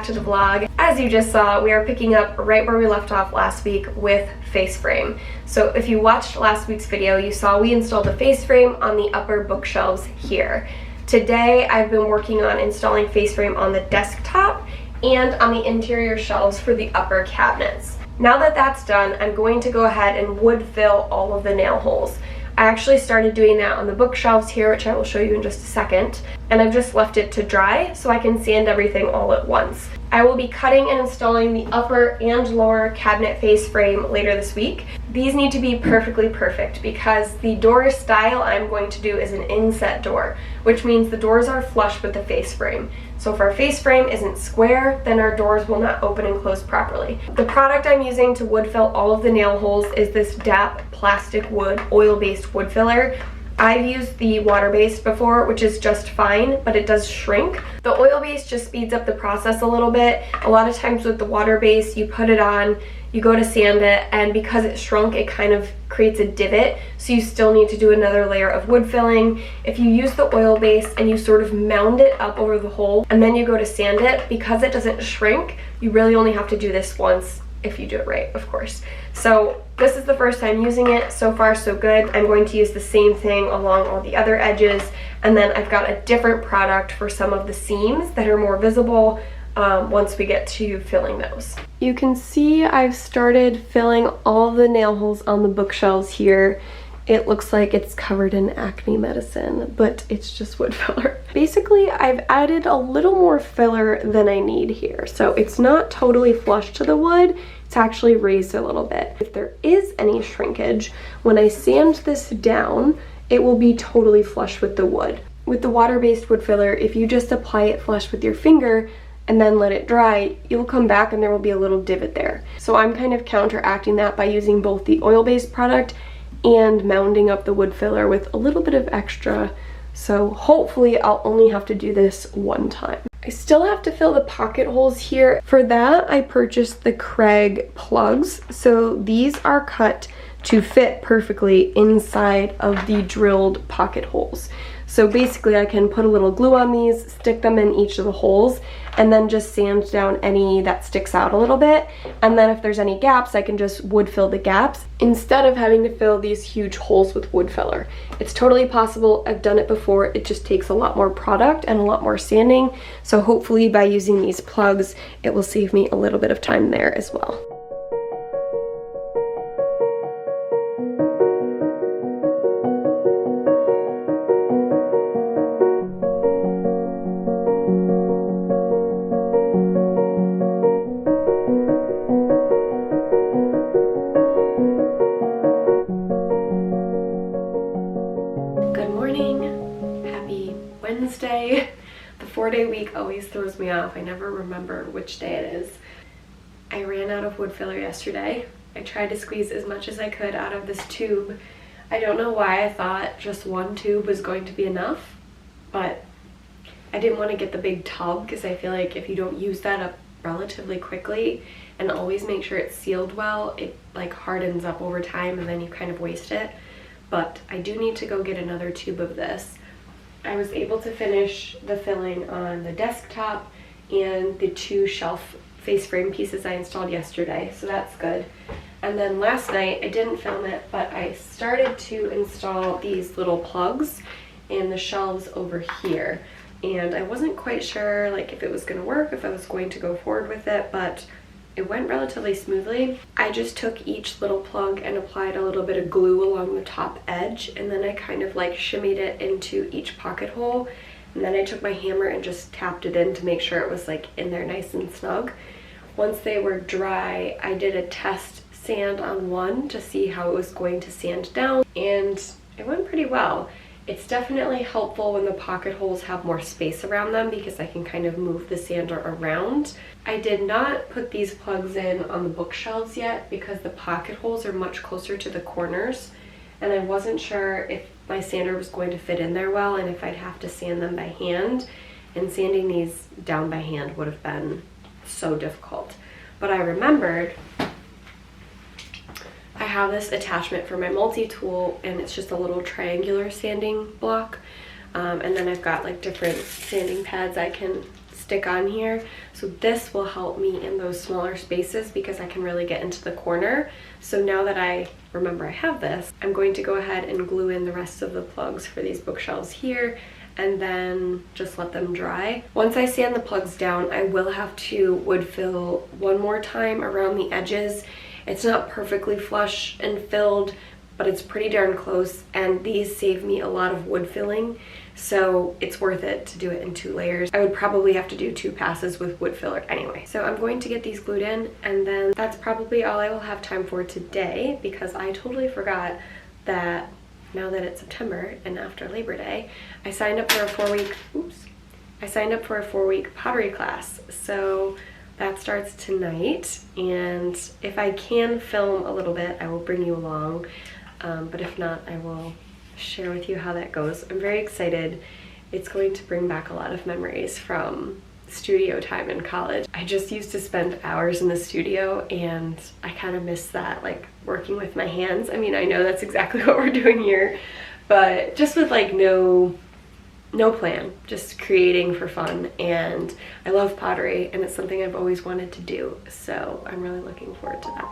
to the vlog. As you just saw, we are picking up right where we left off last week with face frame. So if you watched last week's video, you saw we installed a face frame on the upper bookshelves here. Today, I've been working on installing face frame on the desktop and on the interior shelves for the upper cabinets. Now that that's done, I'm going to go ahead and wood fill all of the nail holes. I actually started doing that on the bookshelves here, which I will show you in just a second, and I've just left it to dry so I can sand everything all at once. I will be cutting and installing the upper and lower cabinet face frame later this week. These need to be perfectly perfect because the door style I'm going to do is an inset door, which means the doors are flush with the face frame. So if our face frame isn't square, then our doors will not open and close properly. The product I'm using to wood fill all of the nail holes is this DAP plastic wood oil-based wood filler. I've used the water-based before, which is just fine, but it does shrink. The oil-based just speeds up the process a little bit. A lot of times with the water-based, you put it on, you go to sand it, and because it shrunk, it kind of creates a divot, so you still need to do another layer of wood filling. If you use the oil-based and you sort of mound it up over the hole, and then you go to sand it, because it doesn't shrink, you really only have to do this once if you do it right, of course. So this is the first time using it. So far, so good. I'm going to use the same thing along all the other edges, and then I've got a different product for some of the seams that are more visible once we get to filling those. You can see I've started filling all the nail holes on the bookshelves here. It looks like it's covered in acne medicine, but it's just wood filler. Basically, I've added a little more filler than I need here. So it's not totally flush to the wood, it's actually raised a little bit. If there is any shrinkage, when I sand this down, it will be totally flush with the wood. With the water-based wood filler, if you just apply it flush with your finger and then let it dry, you'll come back and there will be a little divot there. So I'm kind of counteracting that by using both the oil-based product and mounding up the wood filler with a little bit of extra. So hopefully I'll only have to do this one time. I still have to fill the pocket holes here. For that, I purchased the Craig plugs. So these are cut to fit perfectly inside of the drilled pocket holes. So basically I can put a little glue on these, stick them in each of the holes, and then just sand down any that sticks out a little bit. And then if there's any gaps, I can just wood fill the gaps instead of having to fill these huge holes with wood filler. It's totally possible. I've done it before. It just takes a lot more product and a lot more sanding. So hopefully by using these plugs, it will save me a little bit of time there as well. Wednesday. The 4-day week always throws me off. I never remember which day it is. I ran out of wood filler yesterday. I tried to squeeze as much as I could out of this tube. I don't know why I thought just one tube was going to be enough, but I didn't want to get the big tub because I feel like if you don't use that up relatively quickly and always make sure it's sealed well, it like hardens up over time and then you kind of waste it. But I do need to go get another tube of this. I was able to finish the filling on the desktop and the 2 shelf face frame pieces I installed yesterday, so that's good. And then last night, I didn't film it, but I started to install these little plugs in the shelves over here. And I wasn't quite sure like if it was going to work, if I was going to go forward with it, but it went relatively smoothly. I just took each little plug and applied a little bit of glue along the top edge, and then I kind of like shimmied it into each pocket hole, and then I took my hammer and just tapped it in to make sure it was like in there nice and snug. Once they were dry, I did a test sand on one to see how it was going to sand down, and it went pretty well. It's definitely helpful when the pocket holes have more space around them because I can kind of move the sander around. I did not put these plugs in on the bookshelves yet because the pocket holes are much closer to the corners, and I wasn't sure if my sander was going to fit in there well and if I'd have to sand them by hand, and sanding these down by hand would have been so difficult. But I remembered I have this attachment for my multi-tool, and it's just a little triangular sanding block, and then I've got like different sanding pads I can stick on here. So this will help me in those smaller spaces because I can really get into the corner. So now that I remember I have this, I'm going to go ahead and glue in the rest of the plugs for these bookshelves here and then just let them dry. Once I sand the plugs down, I will have to wood fill one more time around the edges. It's not perfectly flush and filled, but it's pretty darn close, and these save me a lot of wood filling, so it's worth it to do it in 2 layers. I would probably have to do 2 passes with wood filler anyway. So I'm going to get these glued in, and then that's probably all I will have time for today, because I totally forgot that now that it's September and after Labor Day, I signed up for a 4-week pottery class. So that starts tonight, and if I can film a little bit, I will bring you along. But if not, I will share with you how that goes. I'm very excited. It's going to bring back a lot of memories from studio time in college. I just used to spend hours in the studio, and I kind of miss that, like working with my hands. I mean, I know that's exactly what we're doing here, but just with like no plan, just creating for fun. And I love pottery, and it's something I've always wanted to do, so I'm really looking forward to that.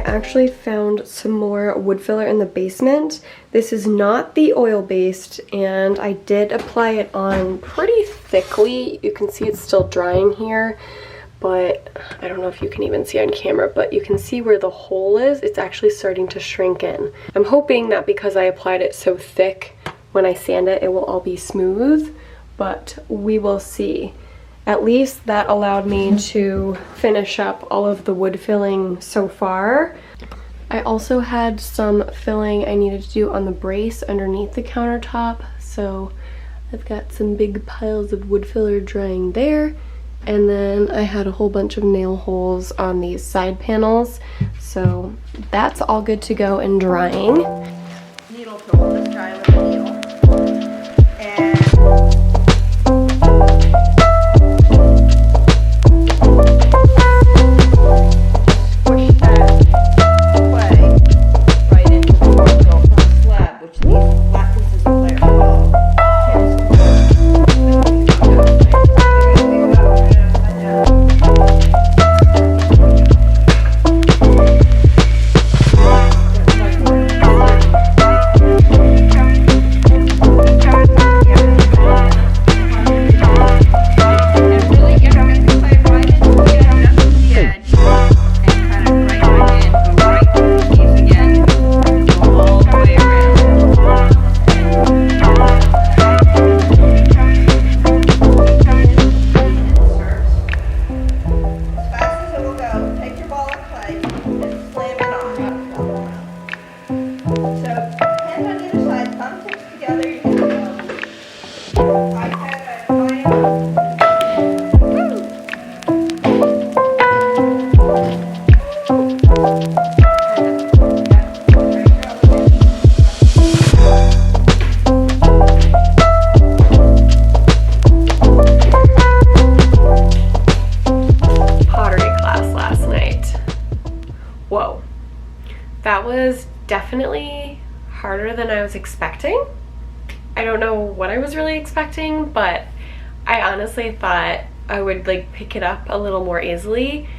Actually found some more wood filler in the basement. This is not the oil-based, and I did apply it on pretty thickly. You can see it's still drying here, but I don't know if you can even see on camera, but you can see where the hole is. It's actually starting to shrink in. I'm hoping that because I applied it so thick, when I sand it, it will all be smooth, but we will see. At least that allowed me to finish up all of the wood filling so far. I also had some filling I needed to do on the brace underneath the countertop, so I've got some big piles of wood filler drying there. And then I had a whole bunch of nail holes on these side panels, so that's all good to go and drying. Needle tool, let's try with a needle. And That was definitely harder than I was expecting. I don't know what I was really expecting, but I honestly thought I would like pick it up a little more easily,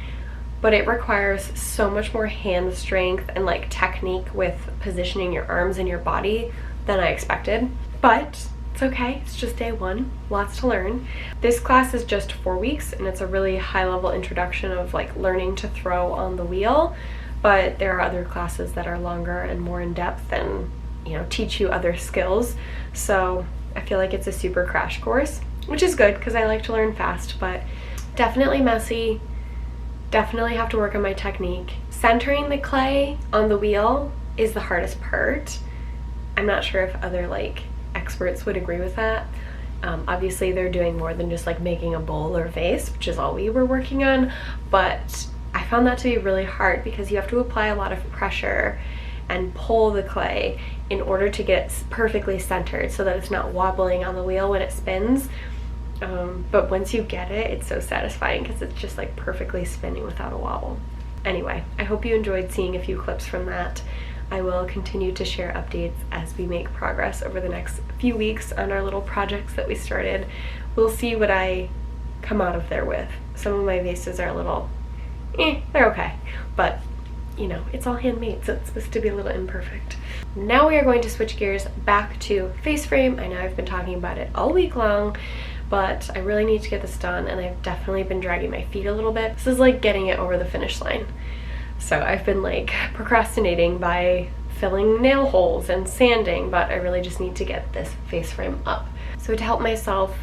but it requires so much more hand strength and like technique with positioning your arms and your body than I expected. But it's okay, it's just day one, lots to learn. This class is just 4 weeks, and it's a really high level introduction of like learning to throw on the wheel. but there are other classes that are longer and more in depth and, you know, teach you other skills. So I feel like it's a super crash course, which is good because I like to learn fast, but definitely messy. Definitely have to work on my technique. Centering the clay on the wheel is the hardest part. I'm not sure if other like experts would agree with that. Obviously they're doing more than just like making a bowl or vase, which is all we were working on, but I found that to be really hard because you have to apply a lot of pressure and pull the clay in order to get perfectly centered so that it's not wobbling on the wheel when it spins. But once you get it, it's so satisfying because it's just like perfectly spinning without a wobble. Anyway, I hope you enjoyed seeing a few clips from that. I will continue to share updates as we make progress over the next few weeks on our little projects that we started. We'll see what I come out of there with. Some of my vases are a little, they're okay, but you know, it's all handmade, so it's supposed to be a little imperfect. Now we are going to switch gears back to face frame. I know I've been talking about it all week long, but I really need to get this done, and I've definitely been dragging my feet a little bit. This is like getting it over the finish line. So I've been like procrastinating by filling nail holes and sanding, but I really just need to get this face frame up. So to help myself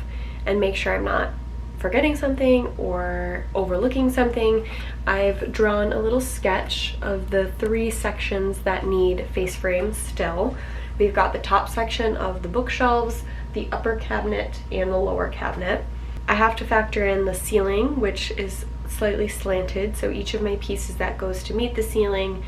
and make sure I'm not forgetting something or overlooking something, I've drawn a little sketch of the 3 sections that need face frames still. We've got the top section of the bookshelves, the upper cabinet, and the lower cabinet. I have to factor in the ceiling, which is slightly slanted, so each of my pieces that goes to meet the ceiling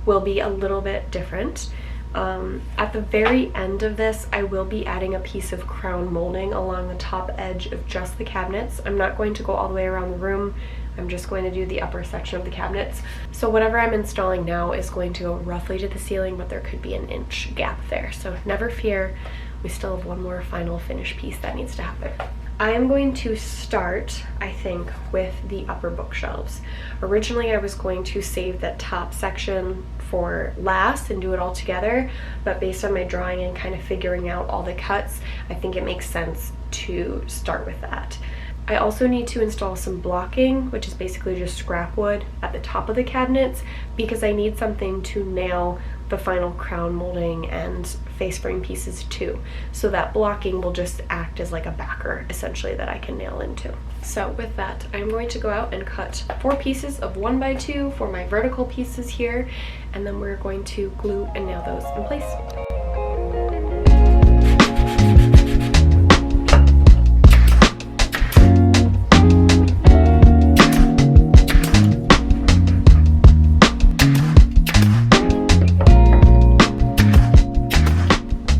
will be a little bit different. At the very end of this, I will be adding a piece of crown molding along the top edge of just the cabinets. I'm not going to go all the way around the room. I'm just going to do the upper section of the cabinets. So whatever I'm installing now is going to go roughly to the ceiling, but there could be an inch gap there. So never fear, we still have one more final finish piece that needs to happen. I am going to start, I think, with the upper bookshelves. Originally, I was going to save that top section for last and do it all together, but based on my drawing and kind of figuring out all the cuts, I think it makes sense to start with that. I also need to install some blocking, which is basically just scrap wood at the top of the cabinets, because I need something to nail the final crown molding and face frame pieces too. So that blocking will just act as like a backer essentially that I can nail into. So with that, I'm going to go out and cut 4 pieces of 1x2 for my vertical pieces here, and then we're going to glue and nail those in place.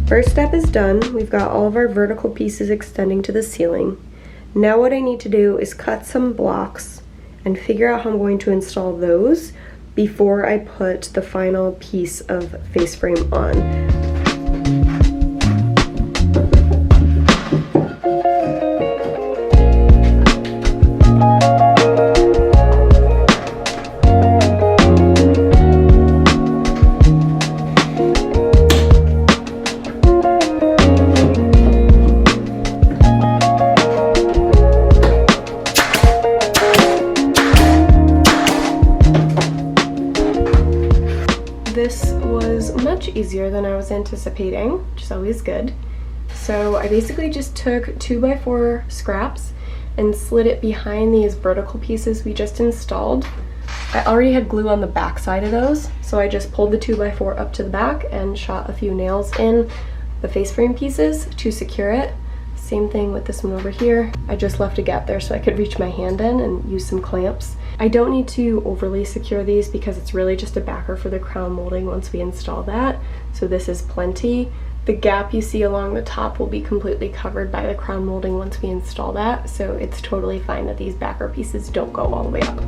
First step is done. We've got all of our vertical pieces extending to the ceiling. Now what I need to do is cut some blocks and figure out how I'm going to install those before I put the final piece of face frame on. This was much easier than I was anticipating, which is always good. So I basically just took 2x4 scraps and slid it behind these vertical pieces we just installed. I already had glue on the back side of those, so I just pulled the 2x4 up to the back and shot a few nails in the face frame pieces to secure it. Same thing with this one over here. I just left a gap there so I could reach my hand in and use some clamps. I don't need to overly secure these because it's really just a backer for the crown molding once we install that. So this is plenty. The gap you see along the top will be completely covered by the crown molding once we install that. So it's totally fine that these backer pieces don't go all the way up.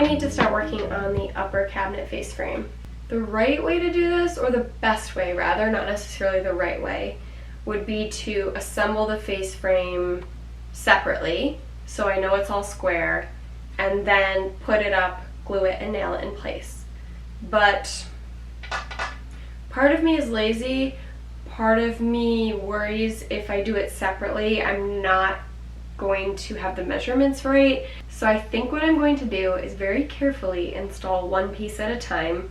need to start working on the upper cabinet face frame. The right way to do this, or the best way rather, not necessarily the right way, would be to assemble the face frame separately so I know it's all square, and then put it up, glue it, and nail it in place. But part of me is lazy, part of me worries if I do it separately, I'm not going to have the measurements right. So I think what I'm going to do is very carefully install one piece at a time,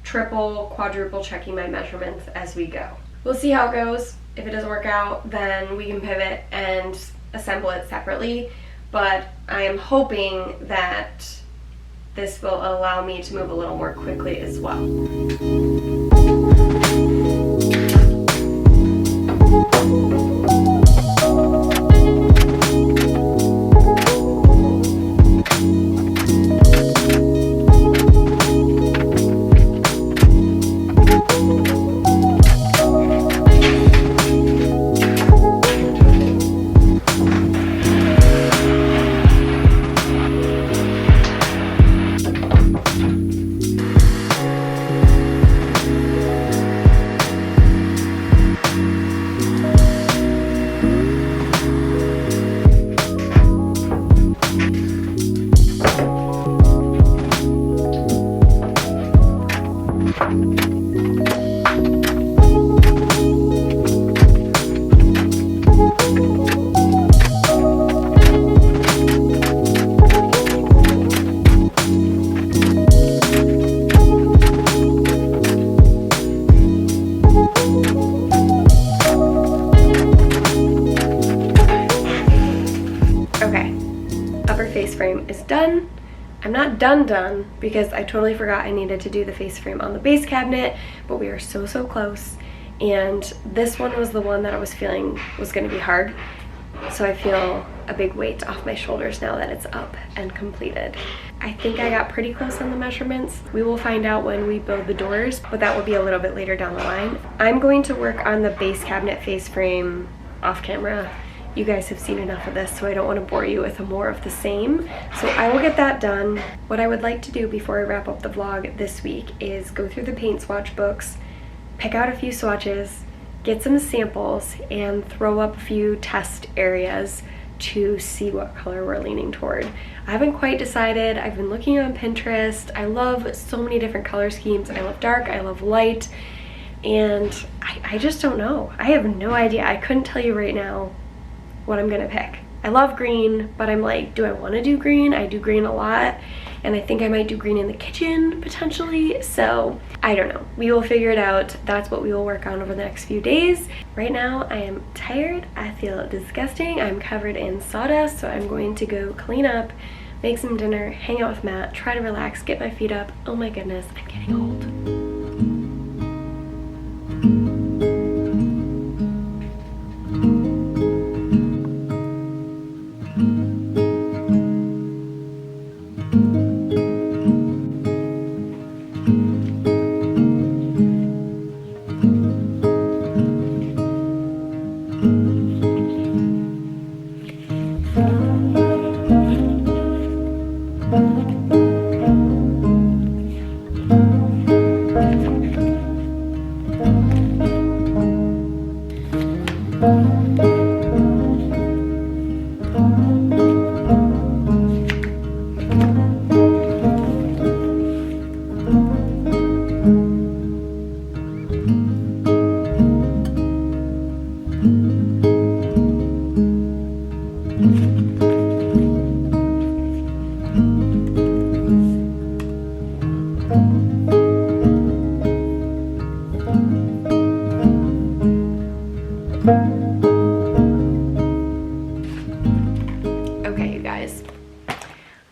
triple, quadruple checking my measurements as we go. We'll see how it goes. If it doesn't work out, then we can pivot and assemble it separately. But I am hoping that this will allow me to move a little more quickly as well. Frame is done. I'm not done because I totally forgot I needed to do the face frame on the base cabinet, but we are so close. And this one was the one that I was feeling was going to be hard. So I feel a big weight off my shoulders now that it's up and completed. I think I got pretty close on the measurements. We will find out when we build the doors, but that will be a little bit later down the line. I'm going to work on the base cabinet face frame off camera. You guys have seen enough of this, so I don't want to bore you with more of the same. So I will get that done. What I would like to do before I wrap up the vlog this week is go through the paint swatch books, pick out a few swatches, get some samples, and throw up a few test areas to see what color we're leaning toward. I haven't quite decided. I've been looking on Pinterest. I love so many different color schemes. I love dark, I love light, and I just don't know. I have no idea. I couldn't tell you right now what I'm gonna pick. I love green, but I'm like, do I want to do green? I do green a lot, and I think I might do green in the kitchen potentially, so I don't know. We will figure it out. That's what we will work on over the next few days. Right now I am tired, I feel disgusting, I'm covered in sawdust, so I'm going to go clean up, make some dinner, hang out with Matt, try to relax, get my feet up. Oh my goodness, I'm getting old. Okay, you guys,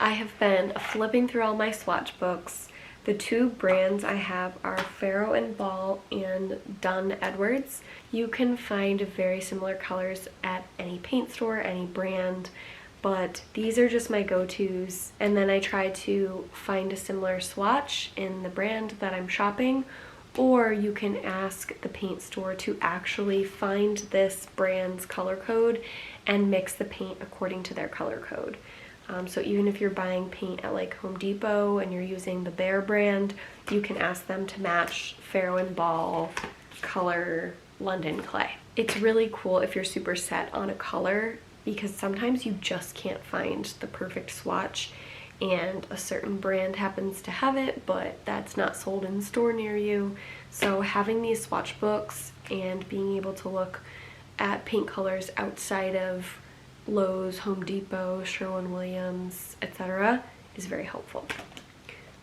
I have been flipping through all my swatch books. The two brands I have are Farrow and Ball and Dunn Edwards. You can find very similar colors at any paint store, any brand, but these are just my go-tos. And then I try to find a similar swatch in the brand that I'm shopping, or you can ask the paint store to actually find this brand's color code and mix the paint according to their color code. So even if you're buying paint at like Home Depot and you're using the Behr brand, you can ask them to match Farrow & Ball color London clay. It's really cool if you're super set on a color, because sometimes you just can't find the perfect swatch and a certain brand happens to have it, but that's not sold in store near you. So having these swatch books and being able to look at paint colors outside of Lowe's, Home Depot, Sherwin-Williams, etc. is very helpful.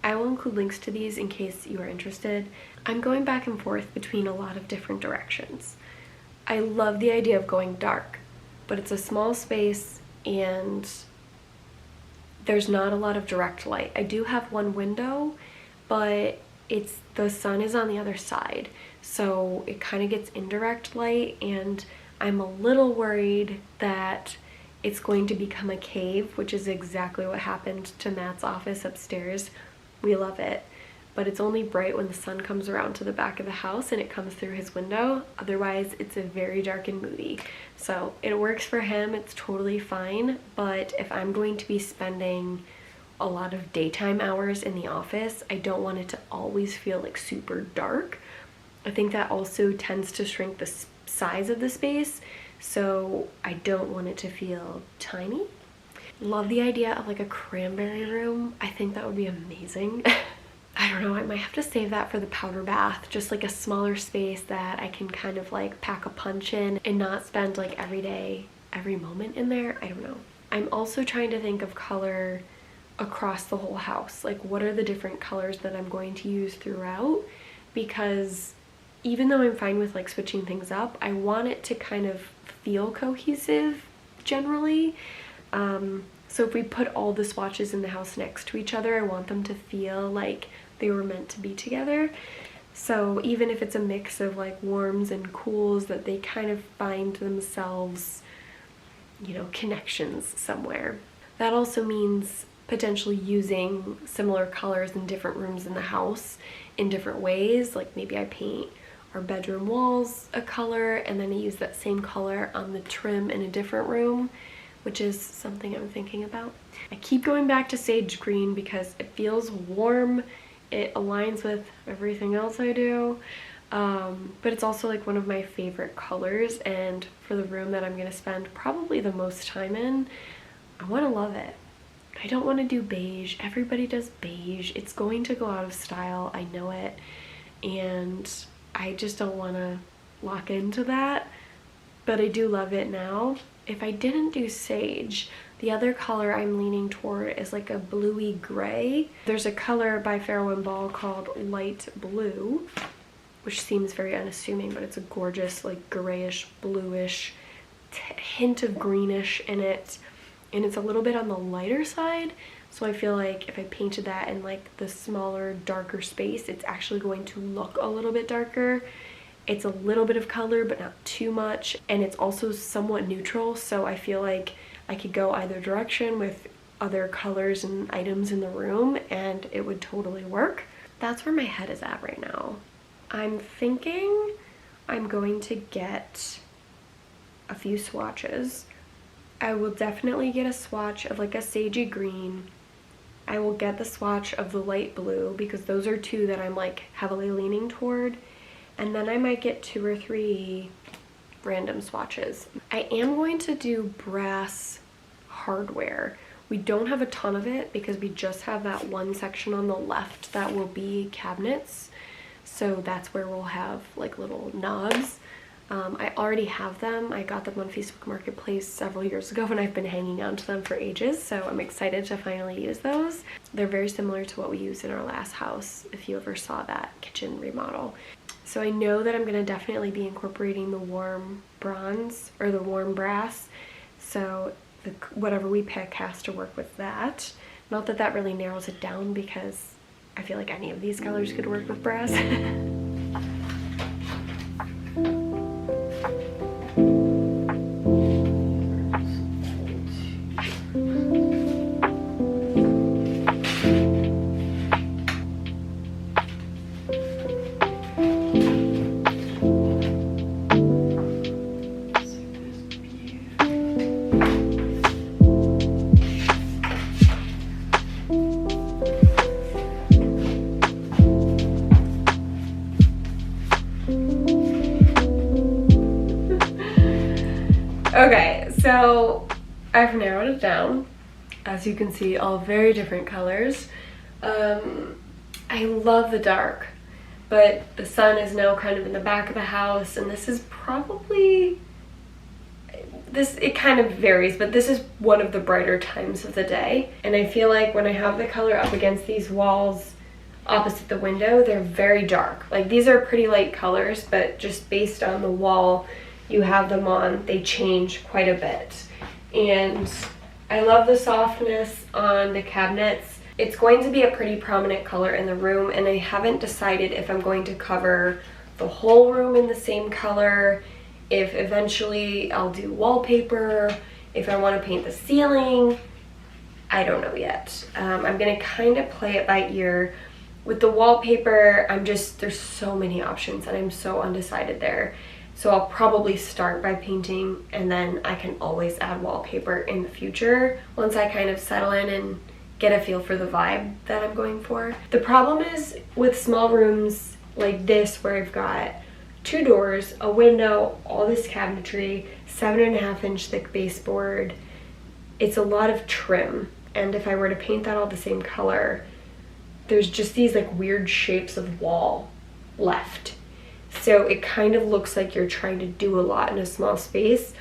I will include links to these in case you are interested. I'm going back and forth between a lot of different directions. I love the idea of going dark, but it's a small space and there's not a lot of direct light. I do have one window, but the sun is on the other side, so it kind of gets indirect light, and I'm a little worried that it's going to become a cave, which is exactly what happened to Matt's office upstairs. We love it, but it's only bright when the sun comes around to the back of the house and it comes through his window. Otherwise, it's a very dark and moody. So it works for him, it's totally fine, but if I'm going to be spending a lot of daytime hours in the office, I don't want it to always feel like super dark. I think that also tends to shrink the size of the space, so I don't want it to feel tiny. Love the idea of like a cranberry room. I think that would be amazing. I don't know, I might have to save that for the powder bath, just like a smaller space that I can kind of like pack a punch in and not spend like every moment in there. I don't know. I'm also trying to think of color across the whole house. Like, what are the different colors that I'm going to use throughout? Because even though I'm fine with like switching things up, I want it to kind of feel cohesive generally. So if we put all the swatches in the house next to each other, I want them to feel like they were meant to be together. So even if it's a mix of like warms and cools, that they kind of find themselves, you know, connections somewhere. That also means potentially using similar colors in different rooms in the house in different ways. Like maybe I paint our bedroom walls a color and then I use that same color on the trim in a different room, which is something I'm thinking about. I keep going back to sage green because it feels warm, it aligns with everything else I do, but it's also like one of my favorite colors, and for the room that I'm gonna spend probably the most time in, I wanna love it. I don't wanna do beige. Everybody does beige. It's going to go out of style, I know it, and I just don't wanna lock into that, but I do love it now. If I didn't do sage, the other color I'm leaning toward is like a bluey gray. There's a color by Farrow & Ball called light blue, which seems very unassuming, but it's a gorgeous like grayish, bluish, hint of greenish in it, and it's a little bit on the lighter side. So I feel like if I painted that in like the smaller, darker space, it's actually going to look a little bit darker. It's a little bit of color, but not too much, and it's also somewhat neutral, so I feel like I could go either direction with other colors and items in the room, and it would totally work. That's where my head is at right now. I'm thinking I'm going to get a few swatches. I will definitely get a swatch of like a sagey green. I will get the swatch of the light blue, because those are two that I'm like heavily leaning toward. And then I might get 2 or 3 random swatches. I am going to do brass hardware. We don't have a ton of it because we just have that one section on the left that will be cabinets. So that's where we'll have like little knobs. I already have them. I got them on Facebook Marketplace several years ago and I've been hanging on to them for ages, so I'm excited to finally use those. They're very similar to what we used in our last house, if you ever saw that kitchen remodel. So I know that I'm going to definitely be incorporating the warm bronze or the warm brass, so whatever we pick has to work with that. Not that that really narrows it down, because I feel like any of these colors could work with brass. I've narrowed it down. As you can see, all very different colors. I love the dark, but the sun is now kind of in the back of the house, and this is probably, it kind of varies, but this is one of the brighter times of the day. And I feel like when I have the color up against these walls opposite the window, they're very dark. Like, these are pretty light colors, but just based on the wall you have them on, they change quite a bit. And I love the softness on the cabinets. It's going to be a pretty prominent color in the room, and I haven't decided if I'm going to cover the whole room in the same color, if eventually I'll do wallpaper, if I want to paint the ceiling. I don't know yet. I'm gonna kind of play it by ear. With the wallpaper, there's so many options and I'm so undecided there. So I'll probably start by painting, and then I can always add wallpaper in the future once I kind of settle in and get a feel for the vibe that I'm going for. The problem is with small rooms like this, where I've got 2 doors, a window, all this cabinetry, 7.5-inch thick baseboard, it's a lot of trim. And if I were to paint that all the same color, there's just these like weird shapes of wall left. So it kind of looks like you're trying to do a lot in a small space.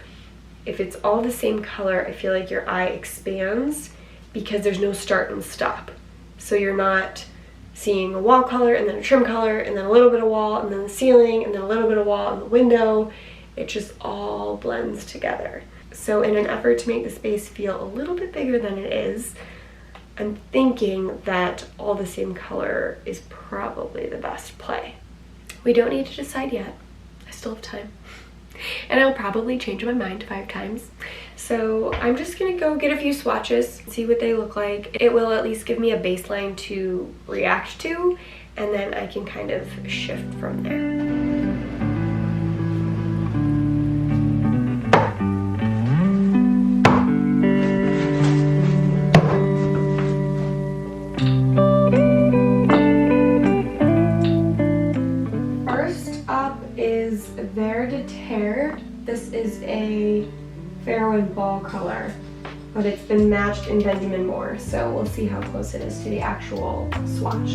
If it's all the same color, I feel like your eye expands because there's no start and stop. So you're not seeing a wall color and then a trim color and then a little bit of wall and then the ceiling and then a little bit of wall and the window. It just all blends together. So in an effort to make the space feel a little bit bigger than it is, I'm thinking that all the same color is probably the best play. We don't need to decide yet. I still have time. And I'll probably change my mind 5 times. So I'm just gonna go get a few swatches, see what they look like. It will at least give me a baseline to react to, and then I can kind of shift from there. This is a Farrow & Ball color, but it's been matched in Benjamin Moore, so we'll see how close it is to the actual swatch.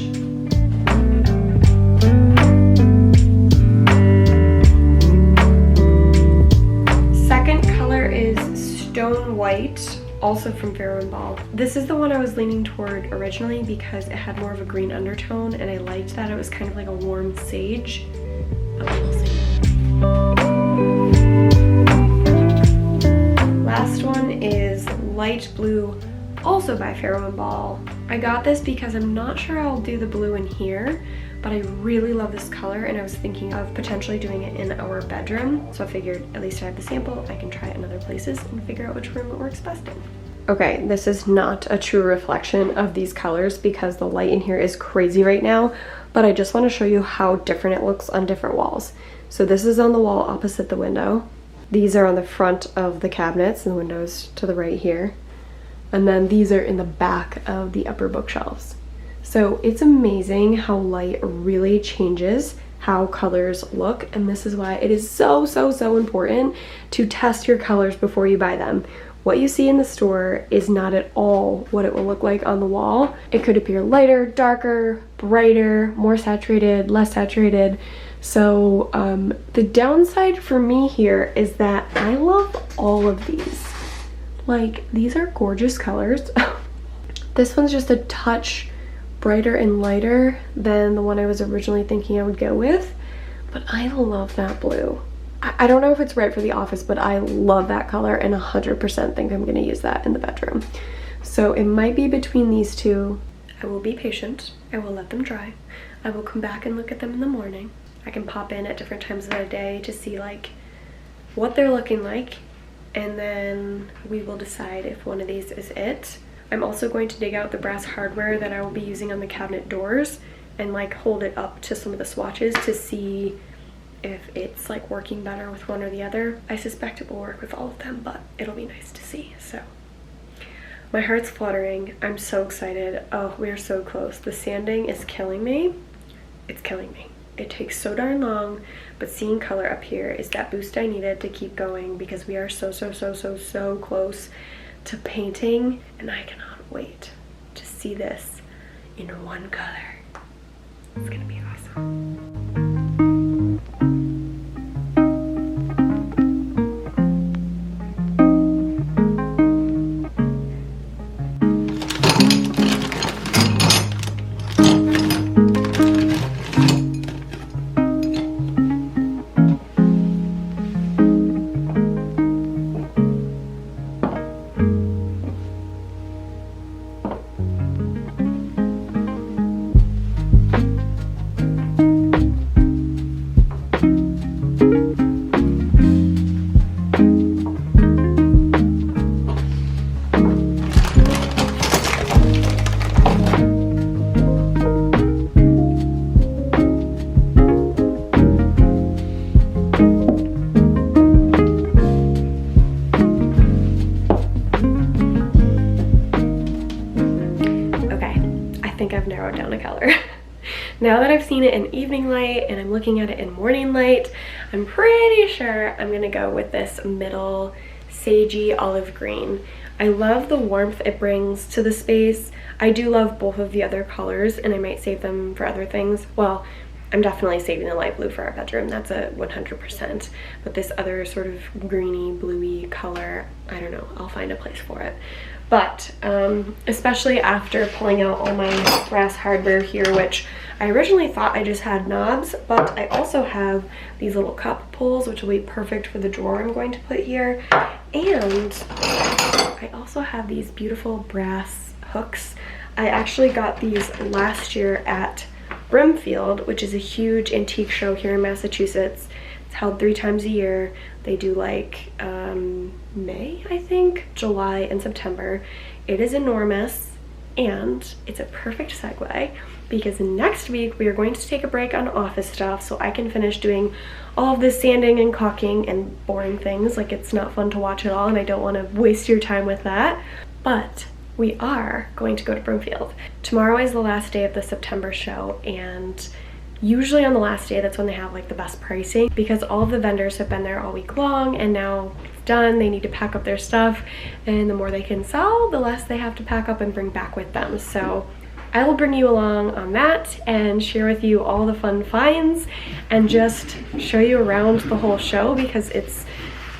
Second color is Stone White, also from Farrow & Ball. This is the one I was leaning toward originally because it had more of a green undertone, and I liked that it was kind of like a warm sage. We'll see. Last one is Light Blue, also by Farrow & Ball. I got this because I'm not sure I'll do the blue in here, but I really love this color and I was thinking of potentially doing it in our bedroom. So I figured at least I have the sample, I can try it in other places and figure out which room it works best in. Okay, this is not a true reflection of these colors because the light in here is crazy right now, but I just want to show you how different it looks on different walls. So this is on the wall opposite the window. These are on the front of the cabinets and the windows to the right here. And then these are in the back of the upper bookshelves. So it's amazing how light really changes how colors look. And this is why it is so important to test your colors before you buy them. What you see in the store is not at all what it will look like on the wall. It could appear lighter, darker, brighter, more saturated, less saturated. So the downside for me here is that I love all of these. Like, these are gorgeous colors. This one's just a touch brighter and lighter than the one I was originally thinking I would go with, but I love that blue. I don't know if it's right for the office, but I love that color and 100% think I'm gonna use that in the bedroom. So it might be between these two. I will be patient. I will let them dry. I will come back and look at them in the morning. I can pop in at different times of the day to see like what they're looking like, and then we will decide if one of these is it. I'm also going to dig out the brass hardware that I will be using on the cabinet doors and like hold it up to some of the swatches to see if it's like working better with one or the other. I suspect it will work with all of them, but it'll be nice to see. So my heart's fluttering. I'm so excited. Oh, we are so close. The sanding is killing me. It's killing me. It takes so darn long, but seeing color up here is that boost I needed to keep going because we are so close to painting, and I cannot wait to see this in one color. It's gonna be awesome. I've narrowed down a color. Now that I've seen it in evening light and I'm looking at it in morning light, I'm pretty sure I'm gonna go with this middle sagey olive green. I love the warmth it brings to the space. I do love both of the other colors, and I might save them for other things. Well, I'm definitely saving the light blue for our bedroom. That's a 100%. But this other sort of greeny, bluey color, I don't know. I'll find a place for it. But especially after pulling out all my brass hardware here, which I originally thought I just had knobs, but I also have these little cup pulls, which will be perfect for the drawer I'm going to put here. And I also have these beautiful brass hooks. I actually got these last year at Brimfield, which is a huge antique show here in Massachusetts. It's held 3 times a year. They do like May, I think, July and September. It is enormous, and it's a perfect segue because next week we are going to take a break on office stuff so I can finish doing all of this sanding and caulking and boring things. Like, it's not fun to watch at all, and I don't want to waste your time with that. But we are going to go to Brimfield. Tomorrow is the last day of the September show, and usually on the last day, that's when they have like the best pricing, because all of the vendors have been there all week long, and now it's done. They need to pack up their stuff, and the more they can sell, the less they have to pack up and bring back with them. So I will bring you along on that and share with you all the fun finds and just show you around the whole show, because it's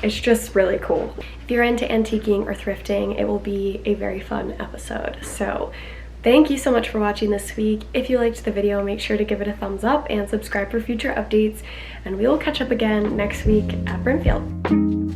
just really cool. If you're into antiquing or thrifting, it will be a very fun episode. So thank you so much for watching this week. If you liked the video, make sure to give it a thumbs up and subscribe for future updates, and we will catch up again next week at Brimfield.